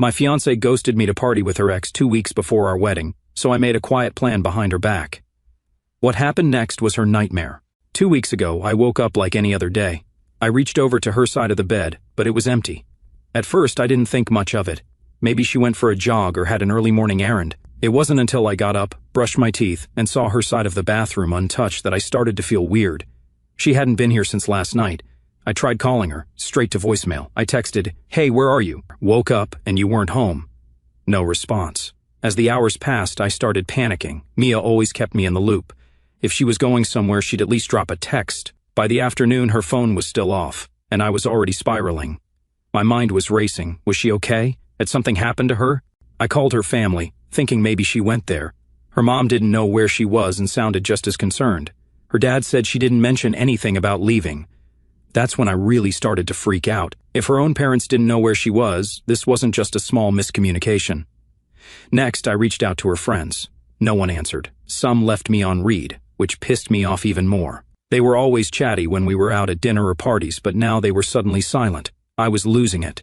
My fiancée ghosted me to party with her ex 2 weeks before our wedding, so I made a quiet plan behind her back. What happened next was her nightmare. 2 weeks ago, I woke up like any other day. I reached over to her side of the bed, but it was empty. At first, I didn't think much of it. Maybe she went for a jog or had an early morning errand. It wasn't until I got up, brushed my teeth, and saw her side of the bathroom untouched that I started to feel weird. She hadn't been here since last night. I tried calling her, straight to voicemail. I texted, "Hey, where are you? Woke up and you weren't home." No response. As the hours passed, I started panicking. Mia always kept me in the loop. If she was going somewhere, she'd at least drop a text. By the afternoon, her phone was still off, and I was already spiraling. My mind was racing. Was she okay? Had something happened to her? I called her family, thinking maybe she went there. Her mom didn't know where she was and sounded just as concerned. Her dad said she didn't mention anything about leaving. That's when I really started to freak out. If her own parents didn't know where she was, this wasn't just a small miscommunication. Next, I reached out to her friends. No one answered. Some left me on read, which pissed me off even more. They were always chatty when we were out at dinner or parties, but now they were suddenly silent. I was losing it.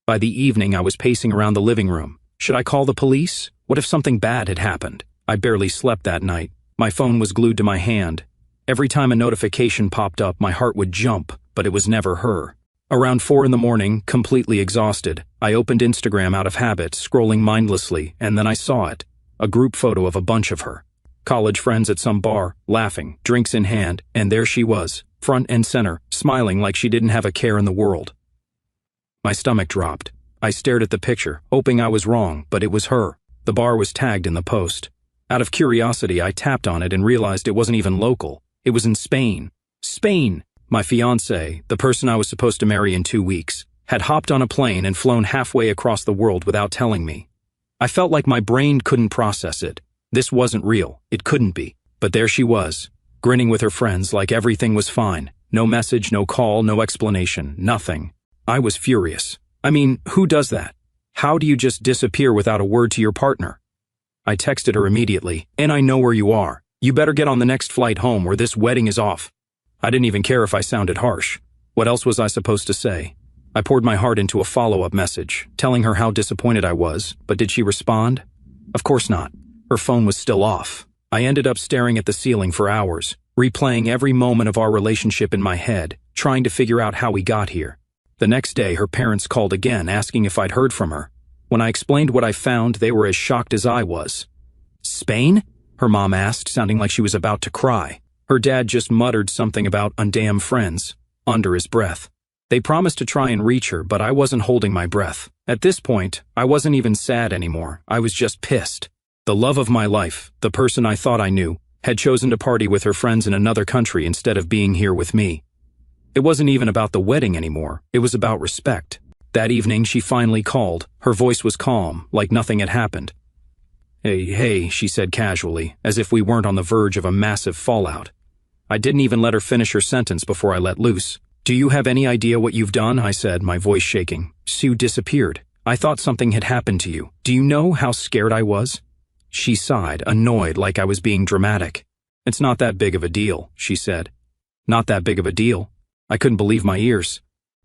By the evening, I was pacing around the living room. Should I call the police? What if something bad had happened? I barely slept that night. My phone was glued to my hand. Every time a notification popped up, my heart would jump, but it was never her. Around 4 in the morning, completely exhausted, I opened Instagram out of habit, scrolling mindlessly, and then I saw it. A group photo of a bunch of her. College friends at some bar, laughing, drinks in hand, and there she was, front and center, smiling like she didn't have a care in the world. My stomach dropped. I stared at the picture, hoping I was wrong, but it was her. The bar was tagged in the post. Out of curiosity, I tapped on it and realized it wasn't even local. It was in Spain. Spain! My fiancé, the person I was supposed to marry in 2 weeks, had hopped on a plane and flown halfway across the world without telling me. I felt like my brain couldn't process it. This wasn't real. It couldn't be. But there she was, grinning with her friends like everything was fine. No message, no call, no explanation, nothing. I was furious. I mean, who does that? How do you just disappear without a word to your partner? I texted her immediately, "And I know where you are. You better get on the next flight home or this wedding is off." I didn't even care if I sounded harsh. What else was I supposed to say? I poured my heart into a follow-up message, telling her how disappointed I was, but did she respond? Of course not. Her phone was still off. I ended up staring at the ceiling for hours, replaying every moment of our relationship in my head, trying to figure out how we got here. The next day, her parents called again, asking if I'd heard from her. When I explained what I found, they were as shocked as I was. "Spain?" her mom asked, sounding like she was about to cry. Her dad just muttered something about undamn friends, under his breath. They promised to try and reach her, but I wasn't holding my breath. At this point, I wasn't even sad anymore. I was just pissed. The love of my life, the person I thought I knew, had chosen to party with her friends in another country instead of being here with me. It wasn't even about the wedding anymore. It was about respect. That evening, she finally called. Her voice was calm, like nothing had happened. Hey, she said casually, as if we weren't on the verge of a massive fallout. I didn't even let her finish her sentence before I let loose. "Do you have any idea what you've done?" I said, my voice shaking. "Sue disappeared. I thought something had happened to you. Do you know how scared I was?" She sighed, annoyed like I was being dramatic. "It's not that big of a deal," she said. Not that big of a deal. I couldn't believe my ears.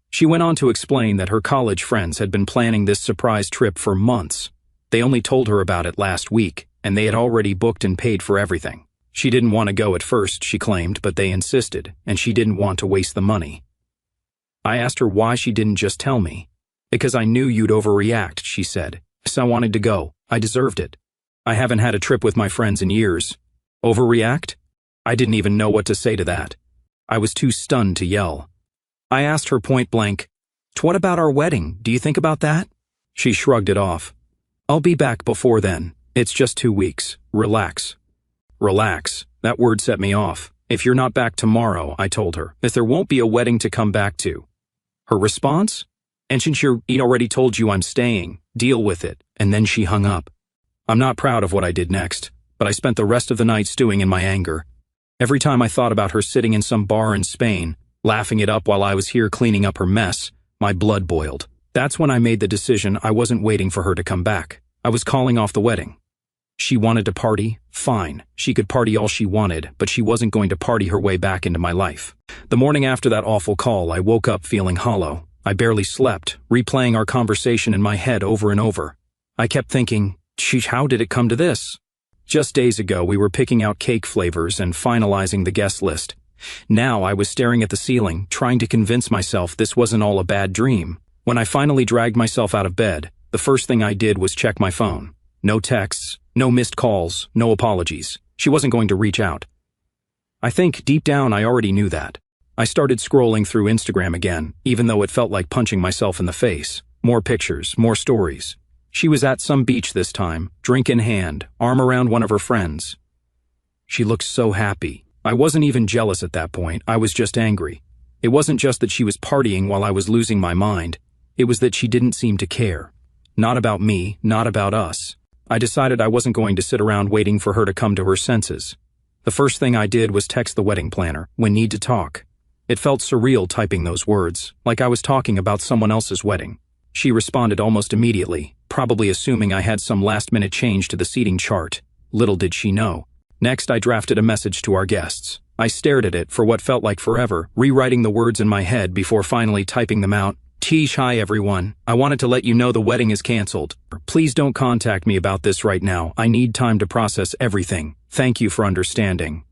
She went on to explain that her college friends had been planning this surprise trip for months. They only told her about it last week, and they had already booked and paid for everything. She didn't want to go at first, she claimed, but they insisted, and she didn't want to waste the money. I asked her why she didn't just tell me. "Because I knew you'd overreact," she said. "So I wanted to go. I deserved it. I haven't had a trip with my friends in years." Overreact? I didn't even know what to say to that. I was too stunned to yell. I asked her point blank, "What about our wedding? Do you think about that?" She shrugged it off. "I'll be back before then. It's just 2 weeks. Relax." Relax. That word set me off. "If you're not back tomorrow," I told her, "if there won't be a wedding to come back to." Her response? "And since he'd already told you I'm staying, deal with it." And then she hung up. I'm not proud of what I did next, but I spent the rest of the night stewing in my anger. Every time I thought about her sitting in some bar in Spain, laughing it up while I was here cleaning up her mess, my blood boiled. That's when I made the decision I wasn't waiting for her to come back. I was calling off the wedding. She wanted to party? Fine. She could party all she wanted, but she wasn't going to party her way back into my life. The morning after that awful call, I woke up feeling hollow. I barely slept, replaying our conversation in my head over and over. I kept thinking, sheesh, how did it come to this? Just days ago, we were picking out cake flavors and finalizing the guest list. Now I was staring at the ceiling, trying to convince myself this wasn't all a bad dream. When I finally dragged myself out of bed, the first thing I did was check my phone. No texts, no missed calls, no apologies. She wasn't going to reach out. I think deep down I already knew that. I started scrolling through Instagram again, even though it felt like punching myself in the face. More pictures, more stories. She was at some beach this time, drink in hand, arm around one of her friends. She looked so happy. I wasn't even jealous at that point, I was just angry. It wasn't just that she was partying while I was losing my mind. It was that she didn't seem to care. Not about me, not about us. I decided I wasn't going to sit around waiting for her to come to her senses. The first thing I did was text the wedding planner, "We need to talk." It felt surreal typing those words, like I was talking about someone else's wedding. She responded almost immediately, probably assuming I had some last-minute change to the seating chart. Little did she know. Next, I drafted a message to our guests. I stared at it for what felt like forever, rewriting the words in my head before finally typing them out. "Teesh, hi everyone. I wanted to let you know the wedding is canceled. Please don't contact me about this right now. I need time to process everything. Thank you for understanding."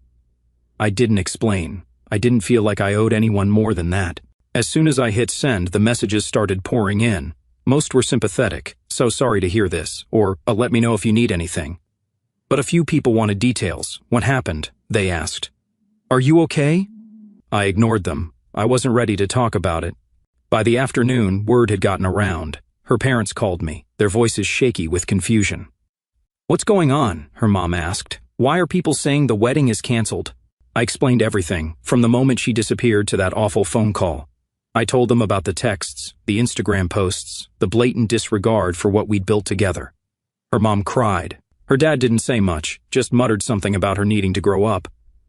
I didn't explain. I didn't feel like I owed anyone more than that. As soon as I hit send, the messages started pouring in. Most were sympathetic, "So sorry to hear this," or "Let me know if you need anything." But a few people wanted details. "What happened?" they asked. "Are you okay?" I ignored them. I wasn't ready to talk about it. By the afternoon, word had gotten around. Her parents called me, their voices shaky with confusion. "What's going on?" her mom asked. "Why are people saying the wedding is canceled?" I explained everything, from the moment she disappeared to that awful phone call. I told them about the texts, the Instagram posts, the blatant disregard for what we'd built together. Her mom cried. Her dad didn't say much, just muttered something about her needing to grow up.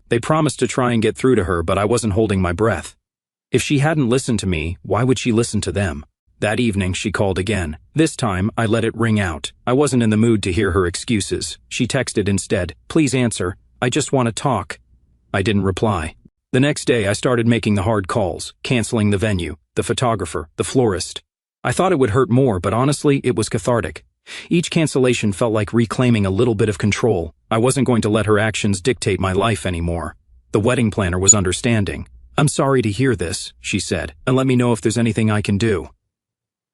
They promised to try and get through to her, but I wasn't holding my breath. If she hadn't listened to me, why would she listen to them? That evening, she called again. This time, I let it ring out. I wasn't in the mood to hear her excuses. She texted instead, "Please answer. I just want to talk." I didn't reply. The next day, I started making the hard calls, canceling the venue, the photographer, the florist. I thought it would hurt more, but honestly, it was cathartic. Each cancellation felt like reclaiming a little bit of control. I wasn't going to let her actions dictate my life anymore. The wedding planner was understanding. "I'm sorry to hear this," she said, "and let me know if there's anything I can do."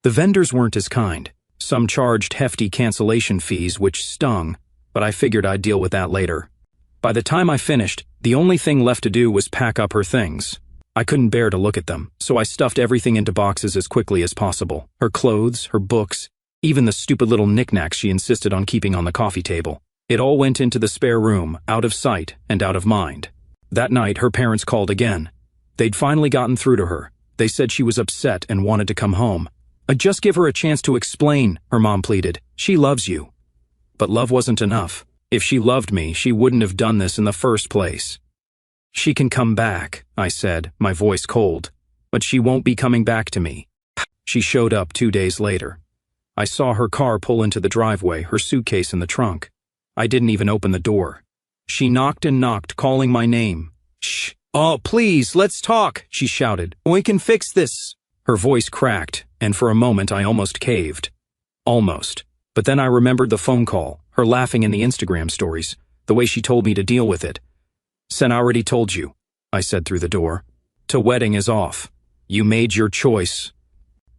The vendors weren't as kind. Some charged hefty cancellation fees, which stung, but I figured I'd deal with that later. By the time I finished, the only thing left to do was pack up her things. I couldn't bear to look at them, so I stuffed everything into boxes as quickly as possible. Her clothes, her books, even the stupid little knickknacks she insisted on keeping on the coffee table. It all went into the spare room, out of sight and out of mind. That night, her parents called again. They'd finally gotten through to her. They said she was upset and wanted to come home. "Just give her a chance to explain," her mom pleaded. "She loves you." But love wasn't enough. If she loved me, she wouldn't have done this in the first place. "She can come back," I said, my voice cold. "But she won't be coming back to me." She showed up 2 days later. I saw her car pull into the driveway, her suitcase in the trunk. I didn't even open the door. She knocked and knocked, calling my name. "Shh. Oh, please, let's talk," she shouted. "We can fix this." Her voice cracked, and for a moment I almost caved. Almost. But then I remembered the phone call, her laughing in the Instagram stories, the way she told me to deal with it. "Sen already told you," I said through the door. "The wedding is off. You made your choice."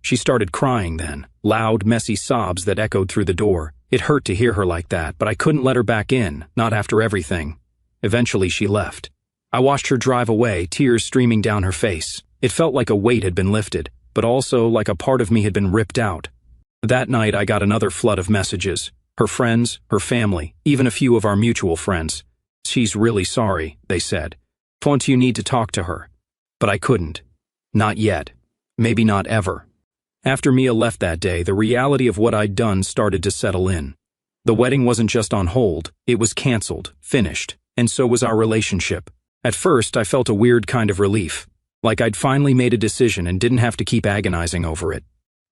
She started crying then, loud, messy sobs that echoed through the door. It hurt to hear her like that, but I couldn't let her back in, not after everything. Eventually she left. I watched her drive away, tears streaming down her face. It felt like a weight had been lifted, but also like a part of me had been ripped out. That night I got another flood of messages. Her friends, her family, even a few of our mutual friends. "She's really sorry," they said. "Don't you need to talk to her?" But I couldn't. Not yet. Maybe not ever. After Mia left that day, the reality of what I'd done started to settle in. The wedding wasn't just on hold, it was canceled, finished, and so was our relationship. At first, I felt a weird kind of relief, like I'd finally made a decision and didn't have to keep agonizing over it.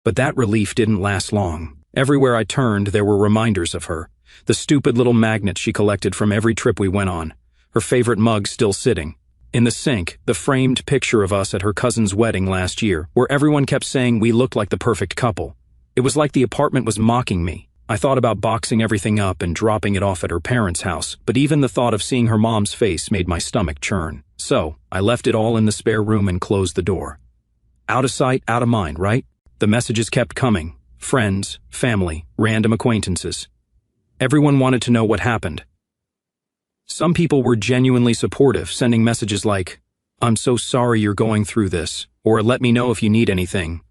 But that relief didn't last long. Everywhere I turned, there were reminders of her. The stupid little magnets she collected from every trip we went on. Her favorite mug still sitting. In the sink, the framed picture of us at her cousin's wedding last year, where everyone kept saying we looked like the perfect couple. It was like the apartment was mocking me. I thought about boxing everything up and dropping it off at her parents' house, but even the thought of seeing her mom's face made my stomach churn. So, I left it all in the spare room and closed the door. Out of sight, out of mind, right? The messages kept coming. Friends, family, random acquaintances. Everyone wanted to know what happened. Some people were genuinely supportive, sending messages like, "I'm so sorry you're going through this," or "Let me know if you need anything."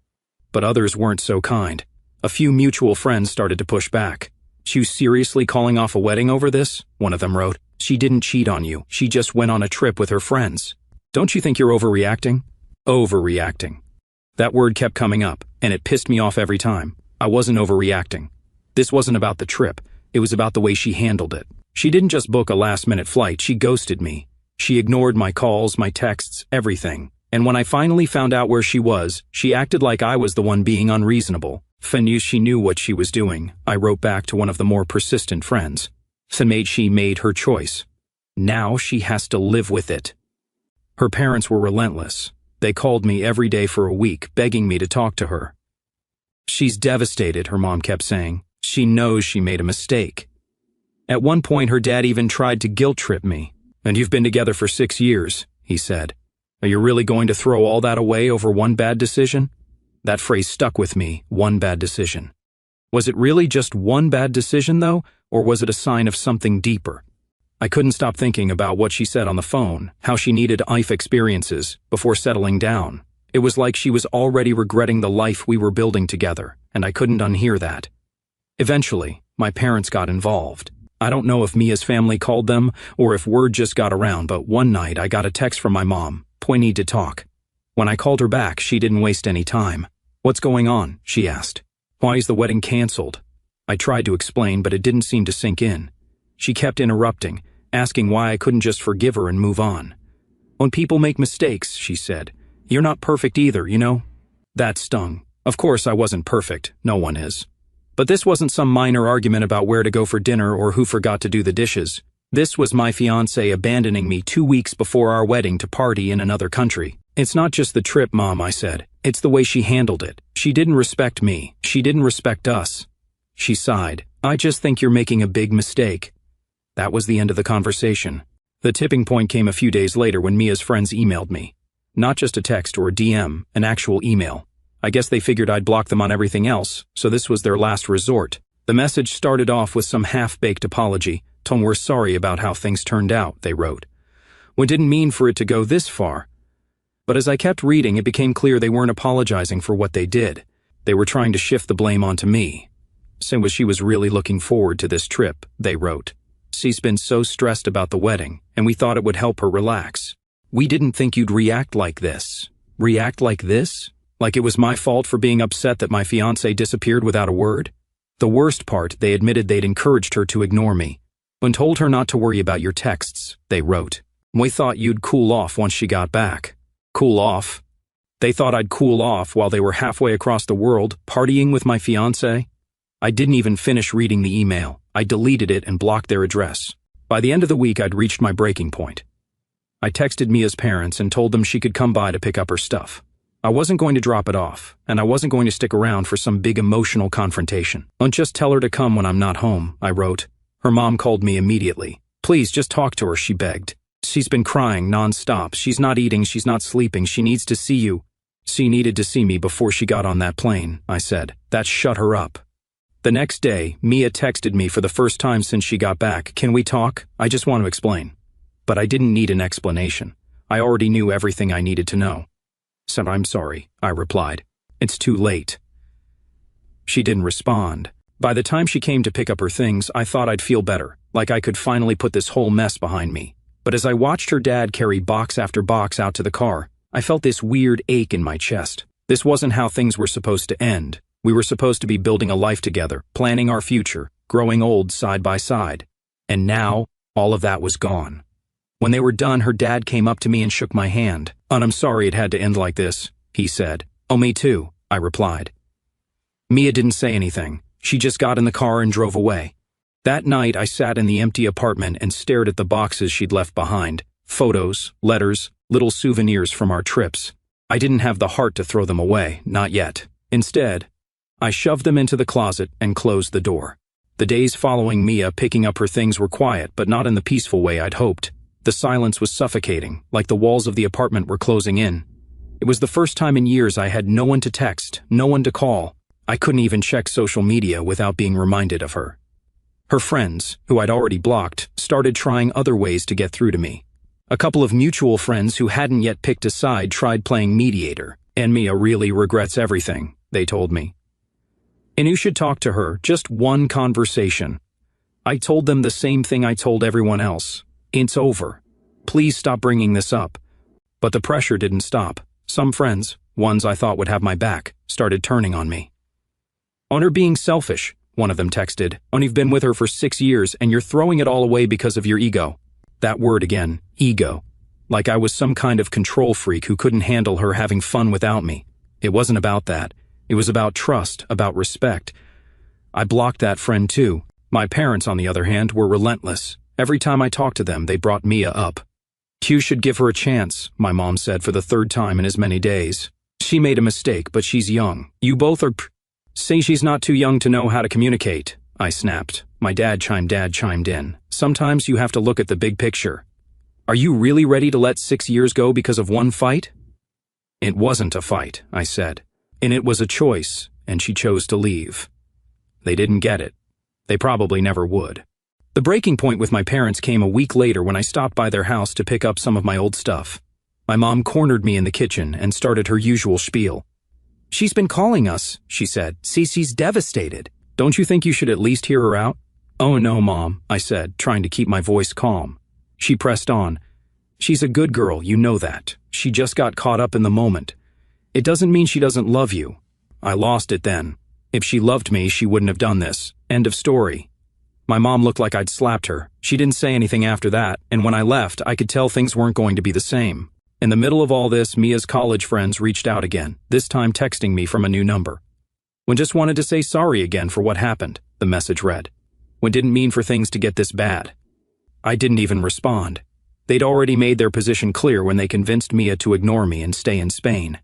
But others weren't so kind. A few mutual friends started to push back. "You seriously calling off a wedding over this?" one of them wrote. "She didn't cheat on you. She just went on a trip with her friends. Don't you think you're overreacting?" Overreacting. That word kept coming up, and it pissed me off every time. I wasn't overreacting. This wasn't about the trip. It was about the way she handled it. She didn't just book a last-minute flight, she ghosted me. She ignored my calls, my texts, everything. And when I finally found out where she was, she acted like I was the one being unreasonable. She knew what she was doing, I wrote back to one of the more persistent friends. She made her choice. Now she has to live with it. Her parents were relentless. They called me every day for a week, begging me to talk to her. "She's devastated," her mom kept saying. "She knows she made a mistake." At one point, her dad even tried to guilt-trip me. "And you've been together for 6 years, he said. "Are you really going to throw all that away over one bad decision?" That phrase stuck with me, one bad decision. Was it really just one bad decision, though, or was it a sign of something deeper? I couldn't stop thinking about what she said on the phone, how she needed life experiences before settling down. It was like she was already regretting the life we were building together, and I couldn't unhear that. Eventually, my parents got involved. I don't know if Mia's family called them or if word just got around, but one night I got a text from my mom, "We need to talk." When I called her back, she didn't waste any time. "What's going on?" she asked. "Why is the wedding canceled?" I tried to explain, but it didn't seem to sink in. She kept interrupting, asking why I couldn't just forgive her and move on. "When people make mistakes," she said, "you're not perfect either, you know?" That stung. Of course I wasn't perfect, no one is. But this wasn't some minor argument about where to go for dinner or who forgot to do the dishes. This was my fiancé abandoning me 2 weeks before our wedding to party in another country. "It's not just the trip, Mom," I said. "It's the way she handled it. She didn't respect me. She didn't respect us." She sighed. "I just think you're making a big mistake." That was the end of the conversation. The tipping point came a few days later when Mia's friends emailed me. Not just a text or a DM, an actual email. I guess they figured I'd block them on everything else, so this was their last resort. The message started off with some half-baked apology. "We're sorry about how things turned out," they wrote. "We didn't mean for it to go this far." But as I kept reading, it became clear they weren't apologizing for what they did. They were trying to shift the blame onto me. She was really looking forward to this trip, they wrote. "She's been so stressed about the wedding, and we thought it would help her relax. We didn't think you'd react like this." React like this? Like it was my fault for being upset that my fiancé disappeared without a word? The worst part, they admitted they'd encouraged her to ignore me. "And told her not to worry about your texts," they wrote. "We thought you'd cool off once she got back." Cool off? They thought I'd cool off while they were halfway across the world, partying with my fiancé? I didn't even finish reading the email. I deleted it and blocked their address. By the end of the week, I'd reached my breaking point. I texted Mia's parents and told them she could come by to pick up her stuff. I wasn't going to drop it off, and I wasn't going to stick around for some big emotional confrontation. "Don't just tell her to come when I'm not home," I wrote. Her mom called me immediately. "Please, just talk to her," she begged. "She's been crying non-stop. She's not eating, she's not sleeping, she needs to see you." "She needed to see me before she got on that plane," I said. That shut her up. The next day, Mia texted me for the first time since she got back. "Can we talk? I just want to explain." But I didn't need an explanation. I already knew everything I needed to know. "So I'm sorry," I replied. "It's too late." She didn't respond. By the time she came to pick up her things, I thought I'd feel better, like I could finally put this whole mess behind me. But as I watched her dad carry box after box out to the car, I felt this weird ache in my chest. This wasn't how things were supposed to end. We were supposed to be building a life together, planning our future, growing old side by side. And now, all of that was gone. When they were done, her dad came up to me and shook my hand. "And I'm sorry it had to end like this," he said. "Oh, me too," I replied. Mia didn't say anything. She just got in the car and drove away. That night, I sat in the empty apartment and stared at the boxes she'd left behind. Photos, letters, little souvenirs from our trips. I didn't have the heart to throw them away, not yet. Instead, I shoved them into the closet and closed the door. The days following Mia picking up her things were quiet, but not in the peaceful way I'd hoped. The silence was suffocating, like the walls of the apartment were closing in. It was the first time in years I had no one to text, no one to call. I couldn't even check social media without being reminded of her. Her friends, who I'd already blocked, started trying other ways to get through to me. A couple of mutual friends who hadn't yet picked a side tried playing mediator, and Mia really regrets everything, they told me. And you should talk to her, just one conversation. I told them the same thing I told everyone else. It's over. Please stop bringing this up. But the pressure didn't stop. Some friends, ones I thought would have my back, started turning on me. On her being selfish, one of them texted, and you've been with her for 6 years and you're throwing it all away because of your ego. That word again, ego. Like I was some kind of control freak who couldn't handle her having fun without me. It wasn't about that. It was about trust, about respect. I blocked that friend too. My parents, on the other hand, were relentless. Every time I talked to them, they brought Mia up. You should give her a chance, my mom said for the 3rd time in as many days. She made a mistake, but she's young. You both are Say she's not too young to know how to communicate, I snapped. My dad chimed in. Sometimes you have to look at the big picture. Are you really ready to let 6 years go because of one fight? It wasn't a fight, I said. And it was a choice, and she chose to leave. They didn't get it. They probably never would. The breaking point with my parents came a week later when I stopped by their house to pick up some of my old stuff. My mom cornered me in the kitchen and started her usual spiel. She's been calling us, she said. Cece's devastated. Don't you think you should at least hear her out? Oh no, Mom, I said, trying to keep my voice calm. She pressed on. She's a good girl, you know that. She just got caught up in the moment. It doesn't mean she doesn't love you. I lost it then. If she loved me, she wouldn't have done this. End of story. My mom looked like I'd slapped her. She didn't say anything after that, and when I left, I could tell things weren't going to be the same. In the middle of all this, Mia's college friends reached out again, this time texting me from a new number. When just wanted to say sorry again for what happened, the message read. When didn't mean for things to get this bad. I didn't even respond. They'd already made their position clear when they convinced Mia to ignore me and stay in Spain.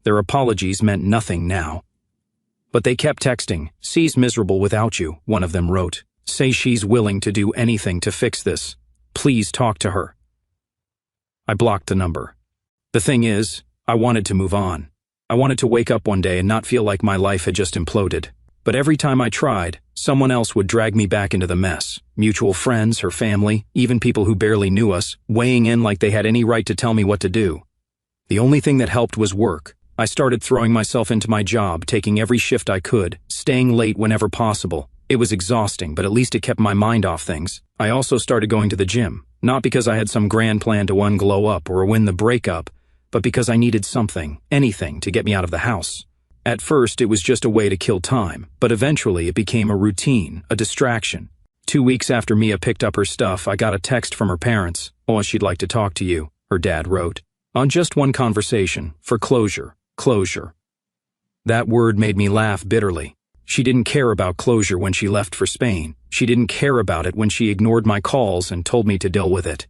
Their apologies meant nothing now. But they kept texting. She's miserable without you, one of them wrote. Say she's willing to do anything to fix this. Please talk to her. I blocked the number. The thing is, I wanted to move on. I wanted to wake up one day and not feel like my life had just imploded. But every time I tried, someone else would drag me back into the mess. Mutual friends, her family, even people who barely knew us, weighing in like they had any right to tell me what to do. The only thing that helped was work. I started throwing myself into my job, taking every shift I could, staying late whenever possible. It was exhausting, but at least it kept my mind off things. I also started going to the gym, not because I had some grand plan to glow up or win the breakup, but because I needed something, anything, to get me out of the house. At first, it was just a way to kill time, but eventually it became a routine, a distraction. 2 weeks after Mia picked up her stuff, I got a text from her parents. Oh, she'd like to talk to you, her dad wrote. On just one conversation, for closure. Closure. That word made me laugh bitterly. She didn't care about closure when she left for Spain. She didn't care about it when she ignored my calls and told me to deal with it.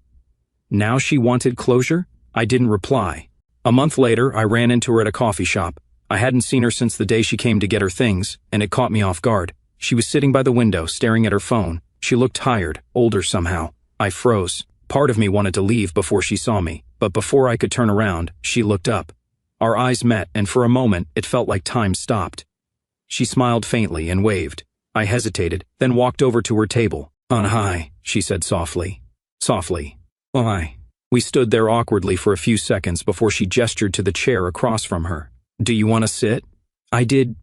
Now she wanted closure? I didn't reply. A month later, I ran into her at a coffee shop. I hadn't seen her since the day she came to get her things, and it caught me off guard. She was sitting by the window, staring at her phone. She looked tired, older somehow. I froze. Part of me wanted to leave before she saw me, but before I could turn around, she looked up. Our eyes met, and for a moment, it felt like time stopped. She smiled faintly and waved. I hesitated, then walked over to her table. Hi, she said softly. Softly. Hi. We stood there awkwardly for a few seconds before she gestured to the chair across from her. Do you want to sit? I did.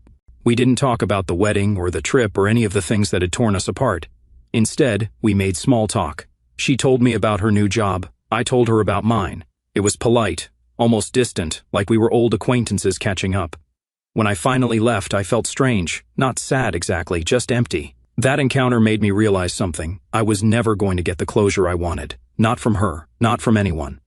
We didn't talk about the wedding or the trip or any of the things that had torn us apart. Instead, we made small talk. She told me about her new job. I told her about mine. It was polite, almost distant, like we were old acquaintances catching up. When I finally left, I felt strange, not sad exactly, just empty. That encounter made me realize something. I was never going to get the closure I wanted. Not from her, not from anyone.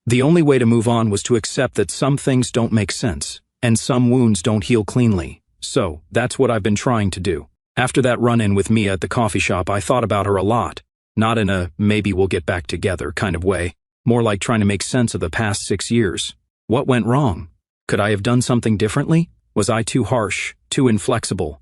The only way to move on was to accept that some things don't make sense, and some wounds don't heal cleanly. So, that's what I've been trying to do. After that run-in with Mia at the coffee shop, I thought about her a lot. Not in a maybe we'll get back together kind of way. more like trying to make sense of the past 6 years. What went wrong? Could I have done something differently? Was I too harsh, too inflexible?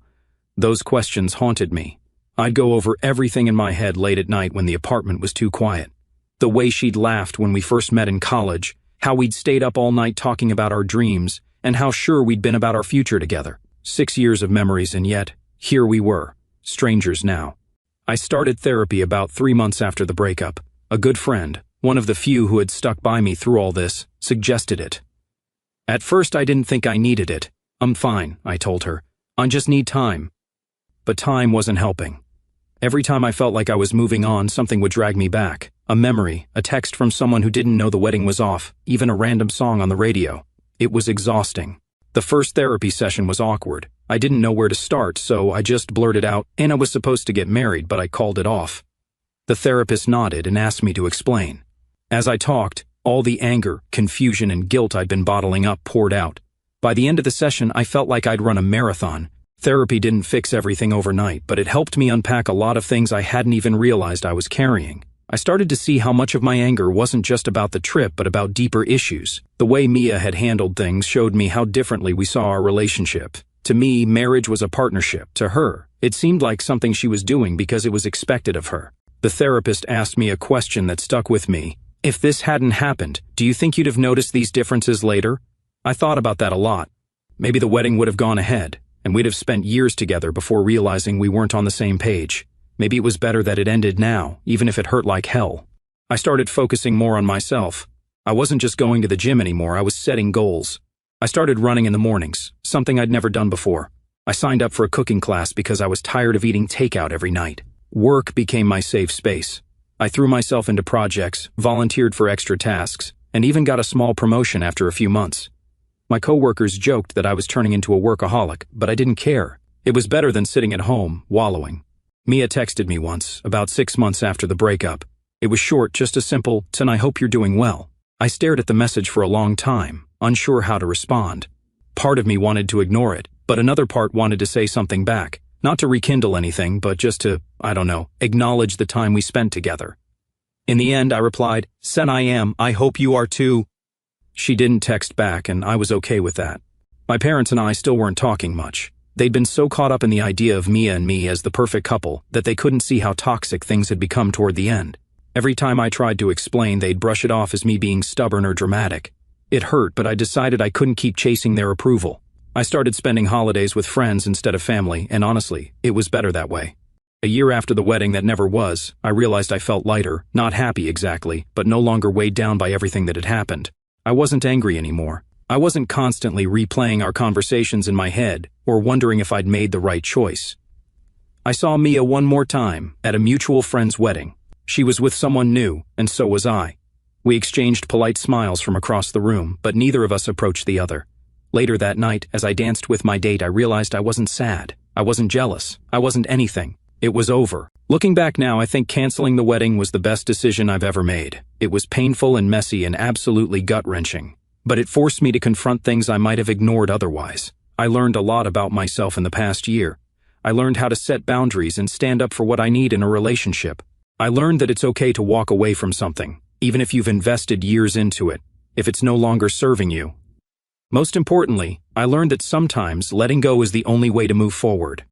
Those questions haunted me. I'd go over everything in my head late at night when the apartment was too quiet. The way she'd laughed when we first met in college, how we'd stayed up all night talking about our dreams, and how sure we'd been about our future together. 6 years of memories, and yet, here we were, strangers now. I started therapy about 3 months after the breakup. A good friend, one of the few who had stuck by me through all this, suggested it. At first I didn't think I needed it. I'm fine, I told her. I just need time. But time wasn't helping. Every time I felt like I was moving on, something would drag me back. A memory, a text from someone who didn't know the wedding was off, even a random song on the radio. It was exhausting. The first therapy session was awkward. I didn't know where to start, so I just blurted out, and I was supposed to get married, but I called it off. The therapist nodded and asked me to explain. As I talked, all the anger, confusion, and guilt I'd been bottling up poured out. By the end of the session, I felt like I'd run a marathon. Therapy didn't fix everything overnight, but it helped me unpack a lot of things I hadn't even realized I was carrying. I started to see how much of my anger wasn't just about the trip, but about deeper issues. The way Mia had handled things showed me how differently we saw our relationship. To me, marriage was a partnership. To her, it seemed like something she was doing because it was expected of her. The therapist asked me a question that stuck with me. If this hadn't happened, do you think you'd have noticed these differences later? I thought about that a lot. Maybe the wedding would have gone ahead, and we'd have spent years together before realizing we weren't on the same page. Maybe it was better that it ended now, even if it hurt like hell. I started focusing more on myself. I wasn't just going to the gym anymore, I was setting goals. I started running in the mornings, something I'd never done before. I signed up for a cooking class because I was tired of eating takeout every night. Work became my safe space. I threw myself into projects, volunteered for extra tasks, and even got a small promotion after a few months. My coworkers joked that I was turning into a workaholic, but I didn't care. It was better than sitting at home, wallowing. Mia texted me once, about 6 months after the breakup. It was short, just a simple, "Tin, I hope you're doing well." I stared at the message for a long time, unsure how to respond. Part of me wanted to ignore it, but another part wanted to say something back. Not to rekindle anything, but just to, acknowledge the time we spent together. In the end, I replied, "Sen, I am. I hope you are too." She didn't text back, and I was okay with that. My parents and I still weren't talking much. They'd been so caught up in the idea of Mia and me as the perfect couple that they couldn't see how toxic things had become toward the end. Every time I tried to explain, they'd brush it off as me being stubborn or dramatic. It hurt, but I decided I couldn't keep chasing their approval. I started spending holidays with friends instead of family, and honestly, it was better that way. A year after the wedding that never was, I realized I felt lighter, not happy exactly, but no longer weighed down by everything that had happened. I wasn't angry anymore. I wasn't constantly replaying our conversations in my head or wondering if I'd made the right choice. I saw Mia one more time at a mutual friend's wedding. She was with someone new, and so was I. We exchanged polite smiles from across the room, but neither of us approached the other. Later that night, as I danced with my date, I realized I wasn't sad. I wasn't jealous. I wasn't anything. It was over. Looking back now, I think canceling the wedding was the best decision I've ever made. It was painful and messy and absolutely gut-wrenching. But it forced me to confront things I might have ignored otherwise. I learned a lot about myself in the past year. I learned how to set boundaries and stand up for what I need in a relationship. I learned that it's okay to walk away from something, even if you've invested years into it, if it's no longer serving you. Most importantly, I learned that sometimes letting go is the only way to move forward.